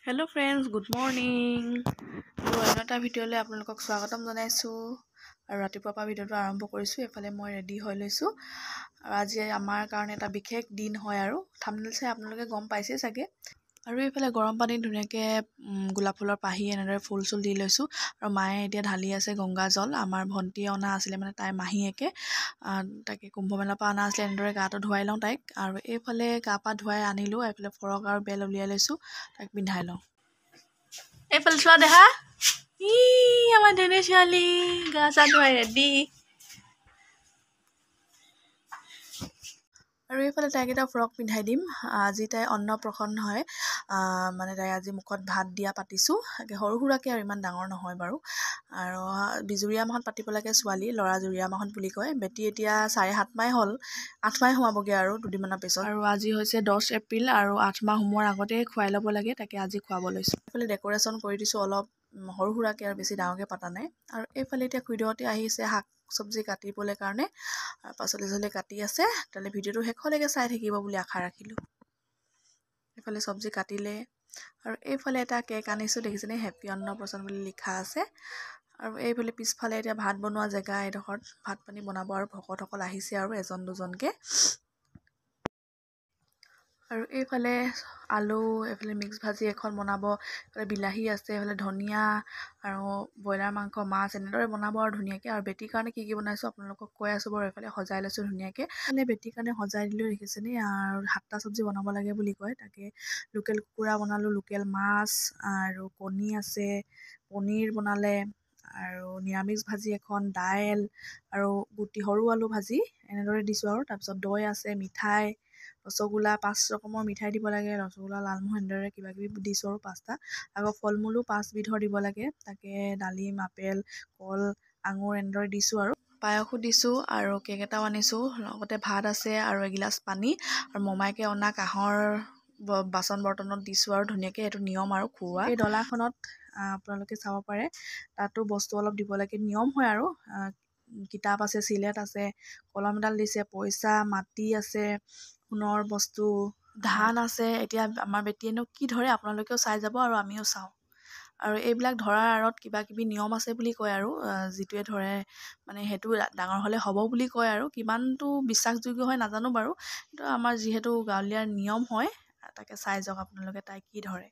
Hello friends good morning तो এটা ভিডিঅ'লৈ আপোনালোকক স্বাগতম জনাইছো আৰু ৰাতিপুৱাৰ পৰা ভিডিঅ'টো আৰম্ভ কৰিছো এফালে মই ৰেডি হৈ লৈছো আৰু আজি আমাৰ কাৰণে এটা বিশেষ দিন হয় আৰু থাম্বনেল চাই আপোনালোকে গম পাইছে চাগে আৰু এফালে গৰম পানী ধুনীয়াকে গোলাপ ফুলৰ পাহি এনেদৰে ফুল চুল দি লৈছো আৰু মায়ে এতিয়া ঢালি আছে গংগা জল আমাৰ ভন্টি অনা আছিলে মানে তাই মাহীয়েকে তাকে কুম্ভমেলাৰ পৰা অনা আছিলে এনেদৰে গাটো ধুৱাই লওঁ তাইক আৰু এইফালে গা পা ধুৱাই আনিলো এইফালে ফৰক আৰু বেল উলিয়াই লৈছো তাইক পিন্ধাই লওঁ এইফালে চোৱা দেখা আমাৰ ধনে ছোৱালী গা চা ধুৱাই ৰেডি আৰু এইফালে তাইক এটা ফ্ৰক পিন্ধাই দিম আজি তাই অন্নপ্ৰসন্ন হয় মানে তাই আজি মুখত ভাত দিয়া পাতিছো সৰু সুৰাকে আৰু ইমান ডাঙৰ নহয় বাৰু আৰু বিজুৰীয়া মাহত পাতিব লাগে ছোৱালী ল'ৰা জুৰীয়া মাহত বুলি কয় বেটি এতিয়া 7.5 মাহ হ'ল 8 মাহ হোৱাবগে আৰু দুদিনমানৰ পিছত আৰু আজি হৈছে 10 এপ্ৰিল আৰু 8 মাহ হোৱাৰ আগতে খুৱাই ল'ব লাগে তাকে আজি খুৱাব লৈছো এইফালে ডেকোৰেশ্যন কৰি দিছো অলপ সৰু সুৰাকে আৰু বেছি ডাঙৰকে পাতা নাই আৰু এইফালে এতিয়া খুইদতে আহিছে শাক চব্জি কাটিবলৈ কাৰণে আৰু পাচলি চলি কাটি আছে তালে ভিডিঅ'টো শেষলৈকে চাই থাকিব বুলি আশা ৰাখিলো এইফালে চব্জি কাটিলে আৰু এইফালে এটা কেক আনিছো দেখিছেনে হেপী অন্নপ্ৰসন্ন বুলি লিখা আছে আৰু এইফালে পিছফালে এতিয়া ভাত বনোৱা জেগা এডখৰত ভাত পানী বনাব আৰু ভকতসকল আহিছে আৰু এজন দুজনকে আৰু এইফালে আলু এইফালে মিক্স ভাজি এখন বনাব এইফালে বিলাহী আছে এইফালে ধনিয়া আৰু ব্ৰইলাৰ মাংস মাছ এনেদৰে বনাব আৰু ধুনীয়াকে আৰু বেটিৰ কাৰণে কি বনাইছো আপোনালোকক কৈ আছো বাৰু এইফালে সজাই লৈছো ধুনীয়াকে মানে বেটিৰ কাৰণে সজাই দিলো দেখিছেনে আৰু 7টা চব্জি বনাব লাগে বুলি কয় তাকে লোকেল কুকুৰা বনালো লোকেল মাছ আৰু কণী আছে পনীৰ বনালে আৰু নিৰামিষ ভাজি এখন দাইল আৰু গুটি সৰু আলু ভাজি এনেদৰে দিছো আৰু তাৰপিছত দৈ আছে মিঠাই ৰসগোল্লা 5 ৰকমৰ মিঠাই দিব লাগে ৰসগোল্লা লালমোহন এনেদৰে কিবা কিবি দিছো আৰু 5টা আকৌ ফল মূলো 5 বিধৰ দিব লাগে তাকে ডালিম আপেল কল আঙুৰ এনেদৰে দিছো আৰু পায়সো দিছো আৰু কেক এটাও আনিছো লগতে ভাত আছে আৰু এগিলাচ পানী আৰু মমাইকে অনা কাঁহৰ বাচন বৰ্তনত দিছো আৰু ধুনীয়াকে এইটো নিয়ম আৰু খুওৱা এই ডলাখনত আপোনালোকে চাব পাৰে তাতো বস্তু অলপ দিব লাগে নিয়ম হয় আৰু কিতাপ আছে চিলেট আছে কলম এডাল দিছে পইচা মাটি আছে সোণৰ বস্তু ধান আছে এতিয়া আমাৰ বেটিয়েনো কি ধৰে আপোনালোকেও চাই যাব আৰু আমিও চাওঁ আৰু এইবিলাক ধৰাৰ আঁৰত কিবা কিবি নিয়ম আছে বুলি কয় আৰু যিটোৱে ধৰে মানে সেইটো ডাঙৰ হলে হ'ব বুলি কয় আৰু কিমানটো বিশ্বাসযোগ্য হয় নাজানো বাৰু কিন্তু আমাৰ যিহেতু গাঁৱলীয়া নিয়ম হয় তাকে চাই যাওক আপোনালোকে তাই কি ধৰে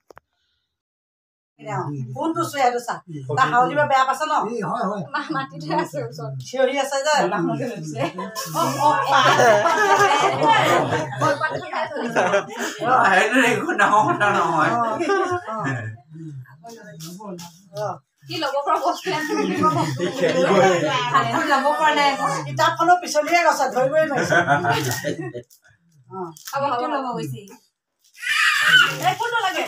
কোনটো চুয়াটো চা তা হাউলিব বেয়া পাছ ন হয় হয় মাটিতে আছে ওচৰত চিঞৰি আছে যে লাহনকে লৈছে হেইটো একো ডাঙৰ কথা নহয় কি লব পৰা বস্তু আছে খালি যাব পৰা নাই কিতাপখনৰ পিছলিয়ে গছে ধৰিবই নোৱাৰিছে হ'ব ল'ব গৈছে এই কোনটো লাগে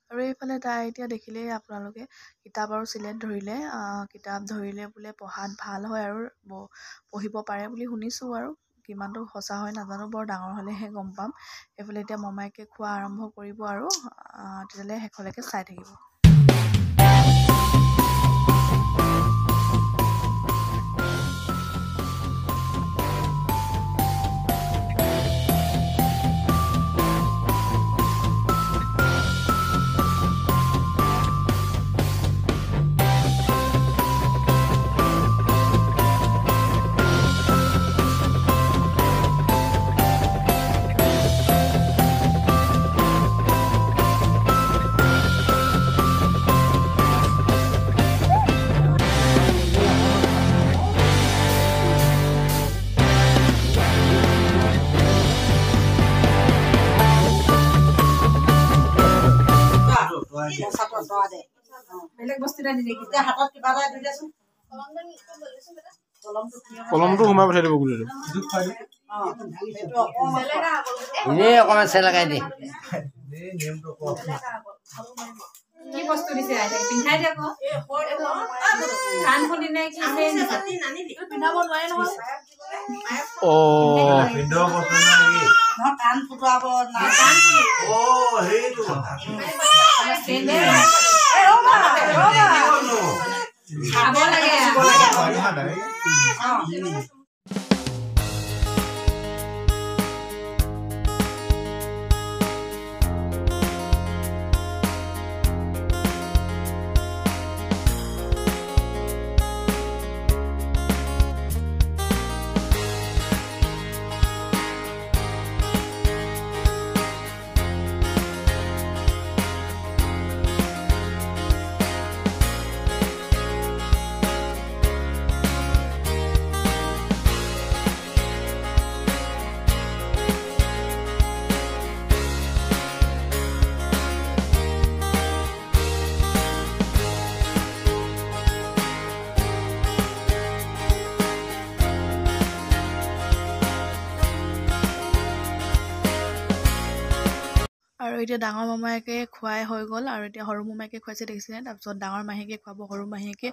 আৰু এইফালে তাই এতিয়া দেখিলে আপোনালোকে কিতাপ আৰু চিলেট ধৰিলে কিতাপ ধৰিলে বোলে পঢ়াত ভাল হয় আৰু পঢ়িব পাৰে বুলি শুনিছো আৰু কিমানটো সঁচা হয় নাজানো বৰ ডাঙৰ হলেহে গম পাম এইফালে এতিয়া মমাইকে খোৱা আৰম্ভ কৰিব আৰু তেতিয়ালে শেষলৈকে চাই থাকিব বেলেগ বস্তু এটা দিলে কিটা হাতত কিবা এটা দি দেচোন কলমটো ঘুমাই পঠাই দিব গুলিটো এনে অকমান চেল লগাই দে কি বস্তু দিছে আইতা পিন্ধাই দে আকৌ কান খুলি নাই কি আছে নানিলি পিন্ধাব নোৱাৰে নহয় ও পিন্ধো বস্তু নাকি ন কান ফুটাব না কান ও হেইটো কথা এ ৰবা কিনো খাব লাগে আৰু এতিয়া ডাঙৰ মামায়েকে খুৱাই হৈ গ'ল আৰু এতিয়া সৰু মামায়েকে খুৱাইছে দেখিছেনে। তাৰপিছত ডাঙৰ মাহীয়েকে খুৱাব সৰু মাহীয়েকে।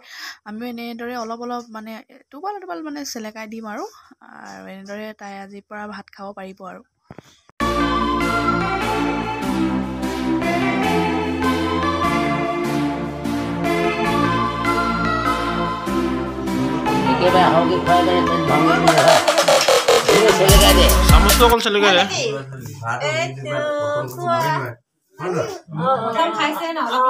আমিও এনেদৰে অলপ মানে টোপাল মানে চেলেকাই দিম আৰু এনেদৰে তাই আজিৰ পৰা ভাত খাব পাৰিব আৰু। একেবাৰে আহকে খুৱাই দে চেলেকাই দে চামুচটো অকল চেলেকাই দে প্ৰথম খাইছে না অলপ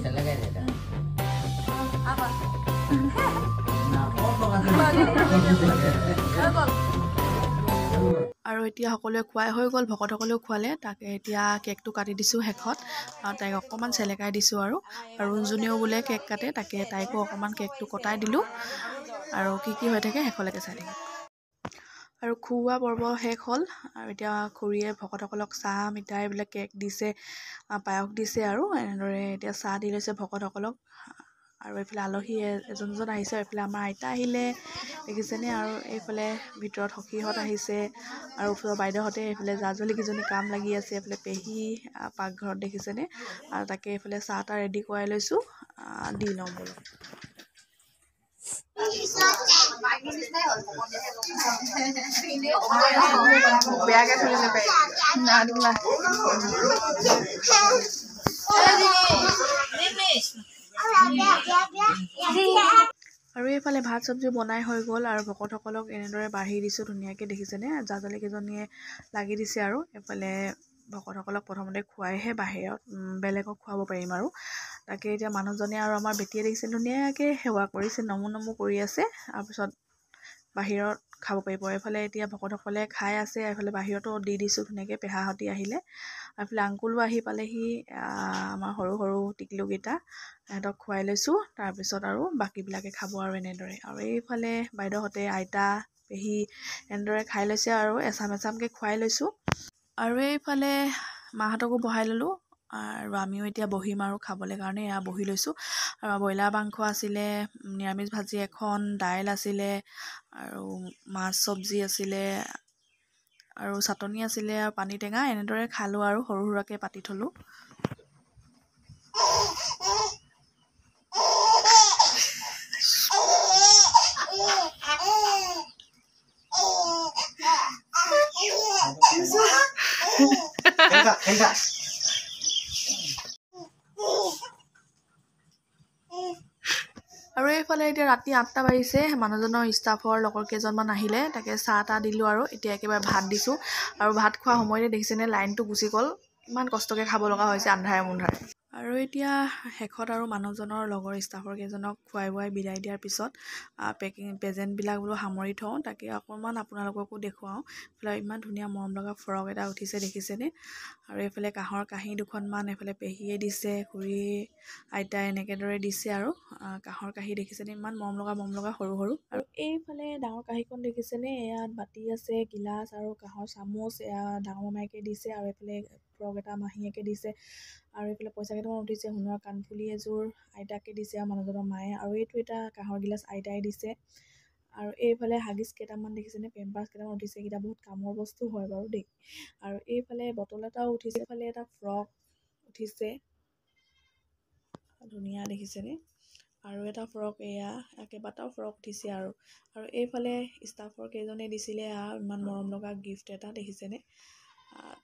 চেলেকাই দে আৰু এতিয়া সকলোৱে খুৱাই হৈ গ'ল, ভকতসকলেও খুৱালে। তাকে এতিয়া কেকটো কাটি দিছোঁ শেষত। তাইক অকণমান চেলেকাই দিছোঁ আৰু যোনেও বোলে কেক কাটে তাকে তাইকো অকণমান কেকটো কটাই দিলোঁ। আৰু কি হৈ থাকে শেষলৈকে চাই থাকে। আৰু খুওৱা পৰ্ব শেষ হ'ল আৰু এতিয়া খুৰীয়ে ভকতসকলক চাহ মিঠাই এইবিলাক কেক দিছে, পায়স দিছে আৰু এনেদৰে এতিয়া চাহ দি লৈছে ভকতসকলক। আৰু এইফালে আলহী এজন আহিছে, এইফালে আমাৰ আইতা আহিলে দেখিছেনে। আৰু এইফালে ভিতৰত সখীহঁত আহিছে আৰু ওচৰৰ বাইদেউহঁতে এইফালে জাজলীকেইজনী কাম লাগি আছে, এইফালে পেহী পাকঘৰত দেখিছেনে। আৰু তাকে এইফালে চাহ তাহ ৰেডি কৰাই লৈছোঁ, দি লওঁ বোলো। বেয়াকে চলি নাপায় আৰু এইফালে ভাত চব্জি বনাই হৈ গ'ল আৰু ভকতসকলক এনেদৰে বাঢ়ি দিছোঁ ধুনীয়াকৈ দেখিছেনে। জাজলীকেইজনীয়ে লাগি দিছে আৰু এইফালে ভকতসকলক প্ৰথমতে খুৱাইহে বাহিৰত বেলেগক খুৱাব পাৰিম আৰু। তাকে এতিয়া মানুহজনে আৰু আমাৰ বেটীয়ে দেখিছে ধুনীয়াকৈ সেৱা কৰিছে, নমো কৰি আছে। তাৰপিছত বাহিৰত খাব পাৰিব। এইফালে এতিয়া ভকতসকলে খাই আছে, এইফালে বাহিৰতো দি দিছোঁ ধুনীয়াকৈ। পেহাহঁতি আহিলে, এইফালে আংকুলো আহি পালেহি, আমাৰ সৰু টিকলুকেইটা সিহঁতক খুৱাই লৈছোঁ। তাৰপিছত আৰু বাকীবিলাকে খাব আৰু এনেদৰে। আৰু এইফালে বাইদেউহঁতে আইতা পেহী এনেদৰে খাই লৈছে আৰু এচামকৈ খুৱাই লৈছোঁ। আৰু এইফালে মাহঁতকো বহাই ল'লোঁ আৰু আমিও এতিয়া বহিম আৰু খাবলৈ কাৰণে এয়া বহি লৈছোঁ। আৰু ব্ৰইলাৰ মাংস আছিলে, নিৰামিষ ভাজি এখন, দাইল আছিলে আৰু মাছ চব্জি আছিলে আৰু চাটনি আছিলে আৰু পানী টেঙা। এনেদৰে খালোঁ আৰু সৰু সুৰাকৈ পাতি থলোঁ। আৰু এইফালে এতিয়া ৰাতি 8টা বাজিছে, মানুহজনৰ ষ্টাফৰ লগৰ কেইজনমান আহিলে, তাকে চাহ তাহ দিলোঁ আৰু এতিয়া একেবাৰে ভাত দিছোঁ। আৰু ভাত খোৱা সময়তে দেখিছেনে লাইনটো গুচি গ'ল, ইমান কষ্টকৈ খাব লগা হৈছে আন্ধাৰে মুন্ধাৰে। আৰু এতিয়া শেষত আৰু মানুহজনৰ লগৰ ষ্টাফৰ কেইজনক খুৱাই বুৱাই বিদায় দিয়াৰ পিছত প্ৰেজেণ্টবিলাক বোলো সামৰি থওঁ। তাকে অকণমান আপোনালোককো দেখুৱাওঁ। এইফালে ইমান ধুনীয়া মৰম লগা ফ্ৰক এটা উঠিছে দেখিছেনে। আৰু এইফালে কাঁহৰ কাঁহী দুখনমান এইফালে পেহীয়ে দিছে, খুৰী আইতাই এনেকৈ দৰে দিছে আৰু কাঁহৰ কাঁহী দেখিছেনে, ইমান মৰম লগা সৰু। আৰু এইফালে ডাঙৰ কাঁহীখন দেখিছেনে, ইয়াত বাতি আছে, গিলাচ আৰু কাঁহৰ চামুচ, এয়া ডাঙৰ মামায়েকে দিছে। আৰু এইফালে ফ্ৰক এটা মাহীয়েকে দিছে। আৰু এইফালে পইচা কেইটামান উঠিছে, সোণৰ কাণফুলি এযোৰ আইতাকে দিছে আৰু মানুহজনৰ মায়ে। আৰু এইটো এটা কাঁহৰ গিলাচ আইতাই দিছে। আৰু এইফালে হাগিছ কেইটামান দেখিছেনে, পেম্পাৰ্ছ কেইটামান উঠিছে, এইকেইটা বহুত কামৰ বস্তু হয় বাৰু দেই। আৰু এইফালে বটল এটাও উঠিছে, এইফালে এটা ফ্ৰক উঠিছে ধুনীয়া দেখিছেনে। আৰু এটা ফ্ৰক এয়া কেইবাটাও ফ্ৰক উঠিছে আৰু এইফালে ষ্টাফৰ কেইজনে দিছিলে ইমান মৰম লগা গিফ্ট এটা দেখিছেনে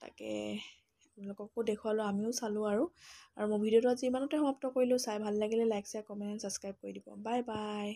তাকে আপোনালোককো দেখুৱালোঁ আমিও চালোঁ আৰু মোৰ ভিডিঅ'টো আজি ইমানতে সমাপ্ত কৰিলোঁ চাই ভাল লাগিলে লাইক শ্বেয়াৰ কমেণ্ট ছাবস্ক্ৰাইব কৰি দিব বাই বাই